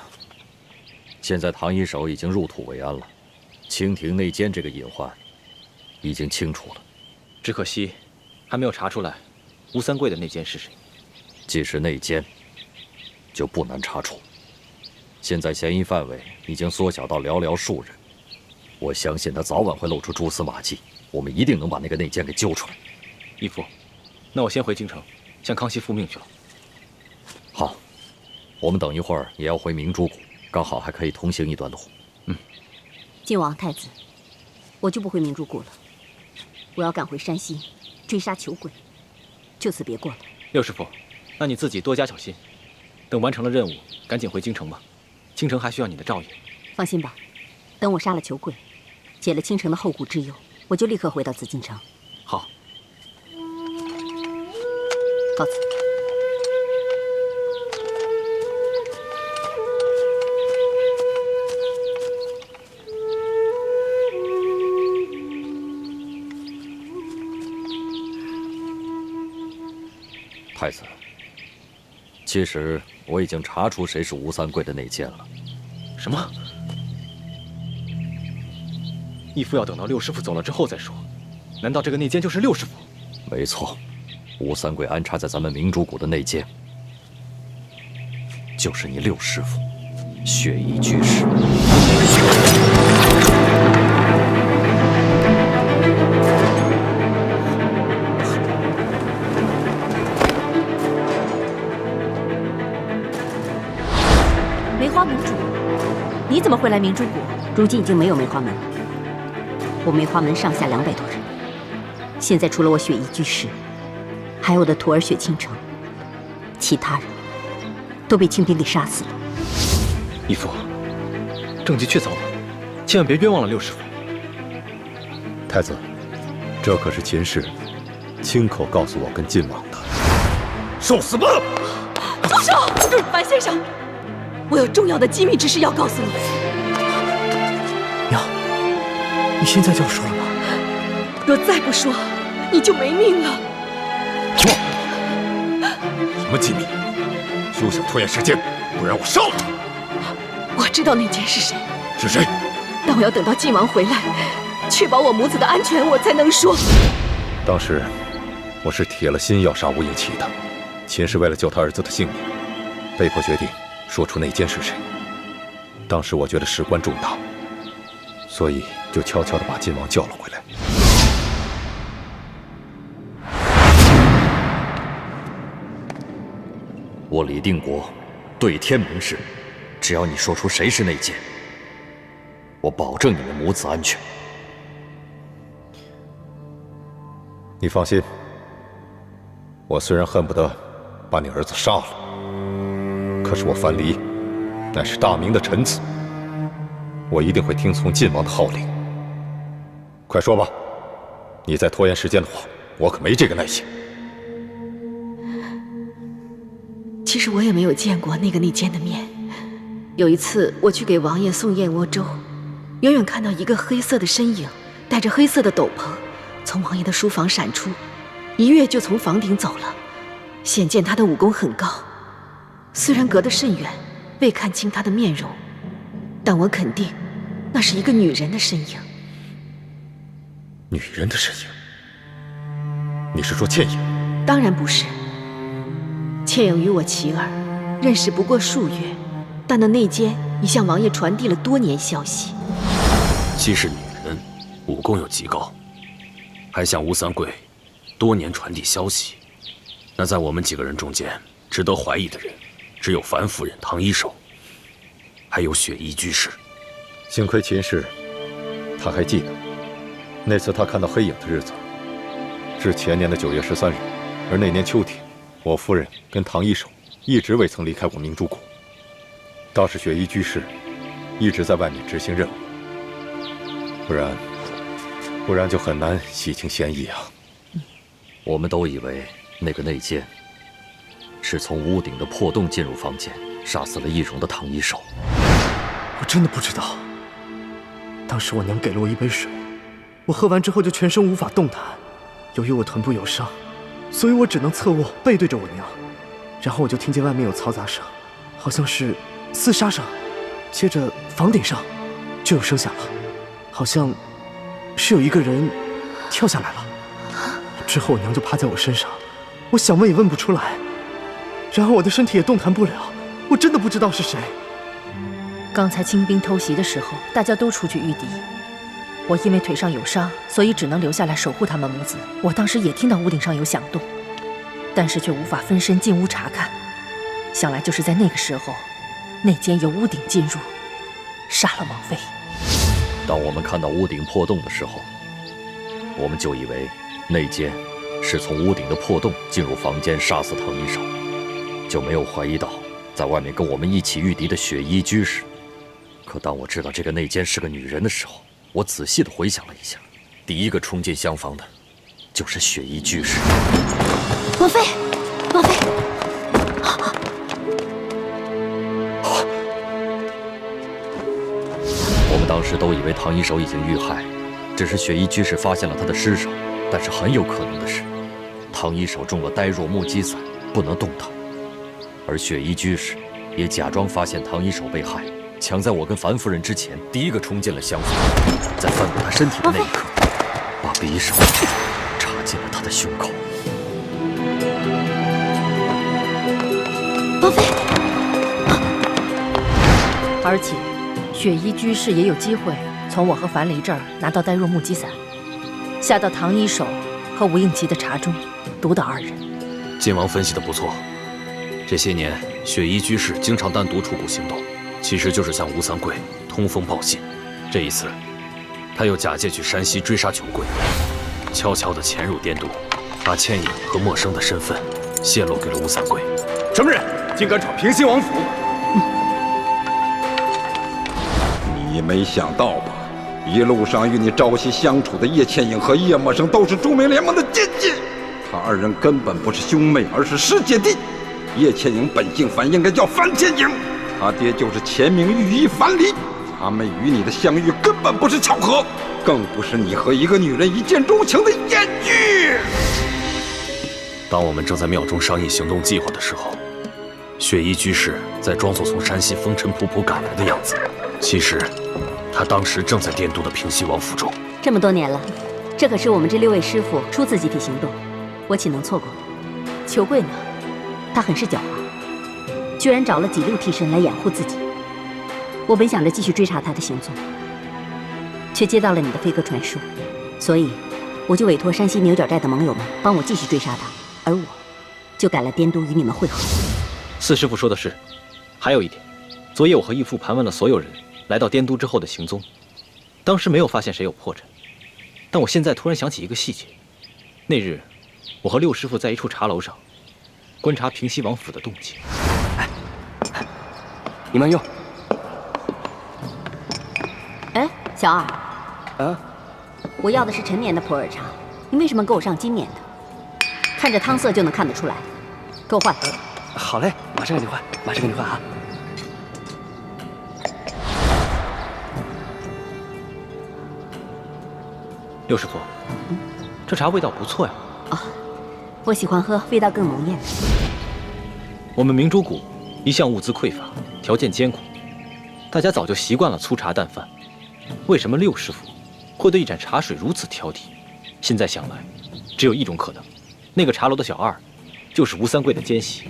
现在唐一手已经入土为安了，清廷内奸这个隐患已经清楚了。只可惜，还没有查出来吴三桂的内奸是谁。既是内奸，就不难查处。现在嫌疑范围已经缩小到寥寥数人，我相信他早晚会露出蛛丝马迹，我们一定能把那个内奸给揪出来。义父，那我先回京城，向康熙复命去了。好。我们等一会儿也要回明珠谷，刚好还可以同行一段路。晋王太子，我就不回明珠谷了，我要赶回山西追杀裘鬼，就此别过了。六师傅，那你自己多加小心，等完成了任务，赶紧回京城吧。京城还需要你的照应。放心吧，等我杀了裘鬼，解了京城的后顾之忧，我就立刻回到紫禁城。好，告辞。太子，其实我已经查出谁是吴三桂的内奸了。什么？义父要等到六师傅走了之后再说。难道这个内奸就是六师傅？没错，吴三桂安插在咱们明珠谷的内奸，就是你六师傅，雪衣居士。梅花门主，你怎么会来明珠谷？如今已经没有梅花门了，我梅花门上下200多人，现在除了我雪衣居士，还有我的徒儿雪倾城，其他人都被清兵给杀死了。义父，政绩确凿了，千万别冤枉了六师傅。太子，这可是秦氏亲口告诉我跟晋王的。受死吧！住手！樊先生，我有重要的机密之事要告诉你。娘，你现在就要说了吗？若再不说，你就没命了。说，什么机密？休想拖延时间，不然我杀了你！我知道那奸是谁。是谁？但我要等到晋王回来，确保我母子的安全，我才能说。当时我是铁了心要杀吴应奇的，秦氏为了救他儿子的性命，被迫决定说出内奸是谁。当时我觉得事关重大，所以就悄悄地把晋王叫了回来。我李定国对天明誓，只要你说出谁是内奸，我保证你们母子安全。你放心，我虽然恨不得把你儿子杀了，可是我樊篱乃是大明的臣子，我一定会听从晋王的号令。快说吧，你再拖延时间的话，我可没这个耐心。其实我也没有见过那个内奸的面。有一次我去给王爷送燕窝粥，远远看到一个黑色的身影，戴着黑色的斗篷，从王爷的书房闪出，一跃就从房顶走了，显见他的武功很高。虽然隔得甚远，未看清他的面容，但我肯定那是一个女人的身影。女人的身影？你是说倩影？当然不是。倩影与我齐儿认识不过数月，但那内奸已向王爷传递了多年消息。既是女人，武功又极高，还向吴三桂多年传递消息，那在我们几个人中间，值得怀疑的人只有樊夫人、唐一手，还有雪衣居士。幸亏秦氏他还记得那次他看到黑影的日子是前年的9月13日，而那年秋天，我夫人跟唐一手一直未曾离开过明珠谷。倒是雪衣居士一直在外面执行任务，不然就很难洗清嫌疑啊。我们都以为那个内奸是从屋顶的破洞进入房间，杀死了易容的唐一手。我真的不知道。当时我娘给了我一杯水，我喝完之后就全身无法动弹。由于我臀部有伤，所以我只能侧卧背对着我娘。然后我就听见外面有嘈杂声，好像是厮杀声。接着房顶上就有声响了，好像是有一个人跳下来了。之后我娘就趴在我身上，我想问也问不出来。然后我的身体也动弹不了，我真的不知道是谁。刚才清兵偷袭的时候，大家都出去御敌，我因为腿上有伤，所以只能留下来守护他们母子。我当时也听到屋顶上有响动，但是却无法分身进屋查看。想来就是在那个时候，内奸由屋顶进入，杀了王妃。当我们看到屋顶破洞的时候，我们就以为内奸是从屋顶的破洞进入房间杀死唐一手，就没有怀疑到在外面跟我们一起御敌的雪衣居士。可当我知道这个内奸是个女人的时候，我仔细地回想了一下，第一个冲进厢房的就是雪衣居士。王妃，王妃！我们当时都以为唐一手已经遇害，只是雪衣居士发现了他的尸首。但是很有可能的是，唐一手中了呆若木鸡散，不能动弹，而雪衣居士也假装发现唐一手被害，抢在我跟樊夫人之前，第一个冲进了厢房，在翻过他身体的那一刻，把匕首插进了他的胸口。王妃，而且雪衣居士也有机会从我和樊离这儿拿到呆若木鸡散，下到唐一手和吴应奇的茶中，毒倒二人。晋王分析的不错，这些年雪衣居士经常单独出谷行动，其实就是向吴三桂通风报信。这一次，他又假借去山西追杀穷贵，悄悄地潜入滇都，把倩影和陌生的身份泄露给了吴三桂。什么人竟敢闯平西王府？你没想到吧？一路上与你朝夕相处的叶倩影和叶默生都是朱明联盟的奸细，他二人根本不是兄妹，而是师姐弟。叶倩影本姓樊，应该叫樊倩影，他爹就是前明御医樊离。他们与你的相遇根本不是巧合，更不是你和一个女人一见钟情的艳遇。当我们正在庙中商议行动计划的时候，雪衣居士在装作从山西风尘仆仆赶来的样子，其实他当时正在滇都的平西王府中。这么多年了，这可是我们这6位师傅初次集体行动，我岂能错过？裘贵呢？他很是狡猾，居然找了几路替身来掩护自己。我本想着继续追查他的行踪，却接到了你的飞鸽传书，所以我就委托山西牛角寨的盟友们帮我继续追杀他，而我就赶来滇都与你们会合。四师傅说的是，还有一点，昨夜我和义父盘问了所有人来到滇都之后的行踪，当时没有发现谁有破绽，但我现在突然想起一个细节，那日我和6师傅在一处茶楼上观察平西王府的动静。你慢用。哎，小二，我要的是陈年的普洱茶，你为什么给我上今年的？看着汤色就能看得出来，给我换。好嘞，马上给你换，马上给你换啊！六师傅，这茶味道不错呀。啊，我喜欢喝味道更浓艳的。我们明珠谷一向物资匮乏，条件艰苦，大家早就习惯了粗茶淡饭。为什么6师傅会对一盏茶水如此挑剔？现在想来，只有一种可能，那个茶楼的小二就是吴三桂的奸细。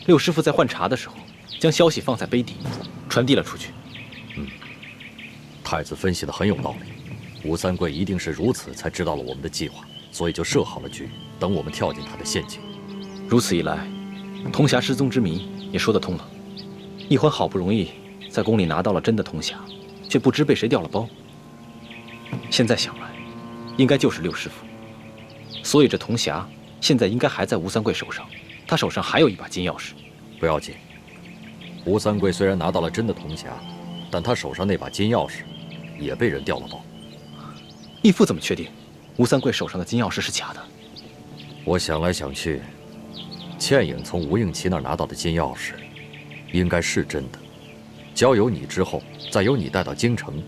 6师傅在换茶的时候，将消息放在杯底，传递了出去。太子分析的很有道理，吴三桂一定是如此才知道了我们的计划，所以就设好了局，等我们跳进他的陷阱。如此一来，铜匣失踪之谜也说得通了。一欢好不容易在宫里拿到了真的铜匣，却不知被谁调了包。现在想来，应该就是六师傅。所以这铜匣现在应该还在吴三桂手上，他手上还有一把金钥匙。不要紧，吴三桂虽然拿到了真的铜匣，但他手上那把金钥匙也被人调了包。义父怎么确定吴三桂手上的金钥匙是假的？我想来想去，倩影从吴应奇那儿拿到的金钥匙，应该是真的。交由你之后，再由你带到京城，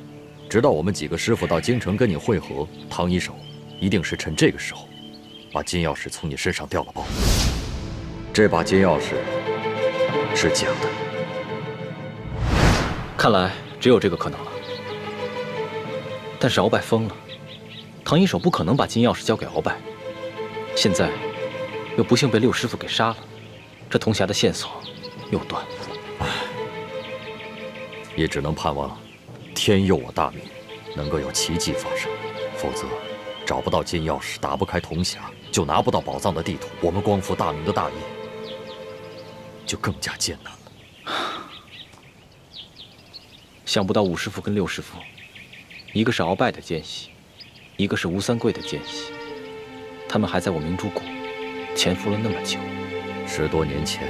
直到我们几个师傅到京城跟你会合，唐一手一定是趁这个时候，把金钥匙从你身上调了包。这把金钥匙是假的。看来只有这个可能了。但是鳌拜疯了，唐一手不可能把金钥匙交给鳌拜。现在又不幸被六师傅给杀了，这铜匣的线索又断了。也只能盼望天佑我大明能够有奇迹发生，否则找不到金钥匙，打不开铜匣，就拿不到宝藏的地图，我们光复大明的大业就更加艰难了。想不到五师傅跟六师傅，一个是鳌拜的奸细，一个是吴三桂的奸细，他们还在我明珠谷潜伏了那么久。10多年前，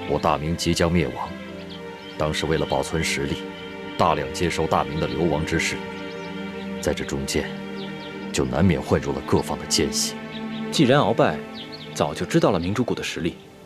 我大明即将灭亡，当时为了保存实力，大量接收大明的流亡之士，在这中间，就难免混入了各方的奸细。既然鳌拜早就知道了明珠谷的实力，